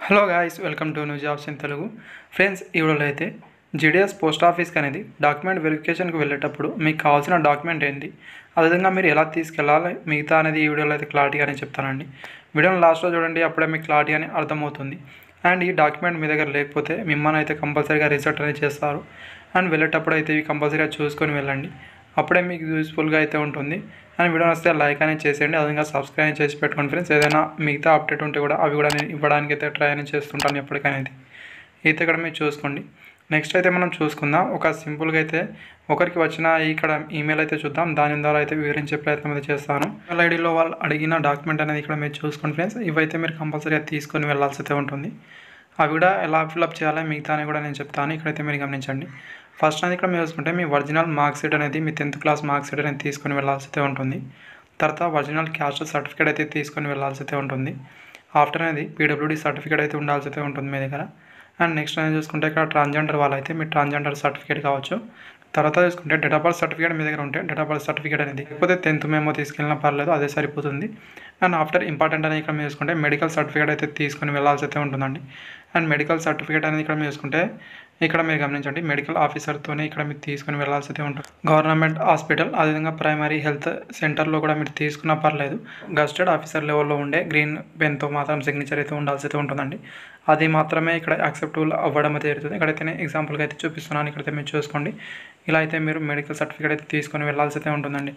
Hello guys, welcome to new jobs in Telugu. Friends, ఈ వీడియోలో అయితే జీడిఎస్ పోస్ట్ ఆఫీస్కి అనేది డాక్యుమెంట్ వెరిఫికేషన్కి వెళ్ళేటప్పుడు మీకు కావాల్సిన డాక్యుమెంట్ ఏంటి, అదేవిధంగా మీరు ఎలా తీసుకెళ్ళాలి మిగతా అనేది ఈ వీడియోలో అయితే క్లారిటీగా అని చెప్తానండి. వీడియోని లాస్ట్లో చూడండి, అప్పుడే మీకు క్లారిటీ అని అర్థమవుతుంది. అండ్ ఈ డాక్యుమెంట్ మీ దగ్గర లేకపోతే మిమ్మల్ని అయితే కంపల్సరీగా రిజెక్ట్ అనేది చేస్తారు. అండ్ వెళ్ళేటప్పుడు అయితే ఇవి కంపల్సరీగా చూసుకొని వెళ్ళండి, అప్పుడే మీకు యూస్ఫుల్గా అయితే ఉంటుంది. అండ్ వీడియో వస్తే లైక్ అనేది చేసేయండి, అదేవిధంగా సబ్స్క్రైబ్ చేసి పెట్టుకోండి ఫ్రెండ్స్. ఏదైనా మిగతా అప్డేట్ ఉంటే కూడా అవి కూడా నేను ఇవ్వడానికి అయితే ట్రై అనేది చేస్తుంటాను ఎప్పటికైనా. అయితే ఇక్కడ మీరు చూసుకోండి. నెక్స్ట్ అయితే మనం చూసుకుందాం. ఒక సింపుల్గా అయితే ఒకరికి వచ్చిన ఇక్కడ ఈమెయిల్ అయితే చూద్దాం. దాని ద్వారా అయితే వివరించే ప్రయత్నం అయితే చేస్తాను. ఈమెయిల్ ఐడిలో వాళ్ళు అడిగిన డాక్యుమెంట్ అనేది ఇక్కడ మీరు చూసుకోండి ఫ్రెండ్స్. ఇవైతే మీరు కంపల్సరీగా తీసుకొని వెళ్ళాల్సి అయితే ఉంటుంది. అవి కూడా ఎలా ఫిల్అప్ చేయాలో మిగతా అని కూడా నేను చెప్తాను. ఇక్కడైతే మీరు గమనించండి. ఫస్ట్ అనేది ఇక్కడ మీరు చూసుకుంటే మీ ఒరిజినల్ మార్క్ షీట్ అనేది మీ 10th క్లాస్ మార్క్ షీట్ అనేది తీసుకొని వెళ్ళాల్సి అయితే ఉంటుంది. తర్వాత ఒరిజినల్ క్యాస్ట్ సర్టిఫికేట్ అయితే తీసుకొని వెళ్ళాల్సి అయితే ఉంటుంది. ఆఫ్టర్ అనేది పీడబ్ల్యూడీ సర్టిఫికేట్ అయితే ఉండాల్సి అయితే ఉంటుంది మీ దగ్గర. అండ్ నెక్స్ట్ అనేది చూసుకుంటే ఇక్కడ ట్రాన్స్జెండర్ వాళ్ళైతే మీ ట్రాన్స్జెండర్ సర్టిఫికేట్ కావచ్చు. తర్వాత చూసుకుంటే డేట్ ఆఫ్ బర్త్ సర్టిఫికేట్ మీ దగ్గర ఉంటే డేట్ ఆఫ్ బర్త్ సర్టిఫికేట్ అనేది, లేకపోతే 10th మేము తీసుకెళ్ళినా పర్లేదు, అదే సరిపోతుంది. అండ్ ఆఫ్టర్ ఇంపార్టెంట్ అనేది ఇక్కడ మీరు చూసుకుంటే మెడికల్ సర్టిఫికేట్ అయితే తీసుకొని వెళ్ళాల్సి అయితే ఉంటుందండి. అండ్ మెడికల్ సర్టిఫికేట్ అనేది ఇక్కడ మీరు చూసుకుంటే ఇక్కడ మీరు గమనించండి, మెడికల్ ఆఫీసర్తోనే ఇక్కడ మీరు తీసుకొని వెళ్ళాల్సి అయితే ఉంటుంది. గవర్నమెంట్ హాస్పిటల్, అదేవిధంగా ప్రైమరీ హెల్త్ సెంటర్లో కూడా మీరు తీసుకున్నా పర్లేదు. గస్టెడ్ ఆఫీసర్ లెవెల్లో ఉండే గ్రీన్ పెన్తో మాత్రం సిగ్నేచర్ అయితే ఉండాల్సి అయితే ఉంటుందండి. అది మాత్రమే ఇక్కడ యాక్సెప్టబుల్ అవ్వడం అయితే జరుగుతుంది. ఇక్కడైతే నేను ఎగ్జాంపుల్గా అయితే చూపిస్తున్నాను. ఇక్కడైతే మీరు చూసుకోండి. ఇలా అయితే మీరు మెడికల్ సర్టిఫికేట్ అయితే తీసుకొని వెళ్ళాల్సి అయితే ఉంటుందండి.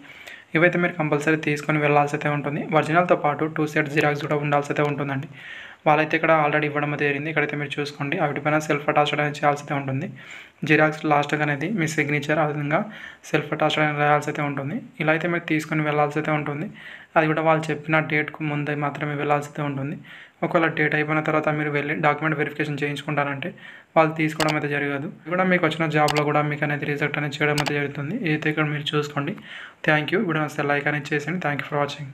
ఇవైతే మీరు కంపల్సరీ తీసుకొని వెళ్ళాల్సి అయితే ఉంటుంది. ఒరిజినల్తో పాటు 2 సెట్ జిరాక్స్ కూడా ఉండాల్సి అయితే ఉంటుందండి. వాళ్ళైతే ఇక్కడ ఆల్రెడీ ఇవ్వడం అయితే జరిగింది. ఇక్కడైతే మీరు చూసుకోండి. వాటిపైన సెల్ఫ్ అటాచ్డ్ అనేది చేయాల్సి అయితే ఉంటుంది. జిరాక్స్ లాస్ట్గా అనేది మీ సిగ్నేచర్, ఆ విధంగా సెల్ఫ్ అటాచ్డ్ అనేది రాయాల్సి అయితే ఉంటుంది. ఇలా అయితే మీరు తీసుకొని వెళ్ళాల్సి అయితే ఉంటుంది. అది కూడా వాళ్ళు చెప్పిన డేట్కు ముందే మాత్రమే వెళ్ళాల్సి అయితే ఉంటుంది. ఒకవేళ డేట్ అయిపోయిన తర్వాత మీరు వెళ్ళి డాక్యుమెంట్ వెరిఫికేషన్ చేయించుకుంటారంటే వాళ్ళు తీసుకోవడం అయితే జరగదు. ఇది కూడా మీకు వచ్చిన జాబ్లో కూడా మీకు అనేది రిజెక్ట్ అనేది చేయడం అయితే జరుగుతుంది. ఇదైతే ఇక్కడ మీరు చూసుకోండి. Thank you. వీడియో వస్తే లైక్ అనేది చేసేయండి. Thank you for watching.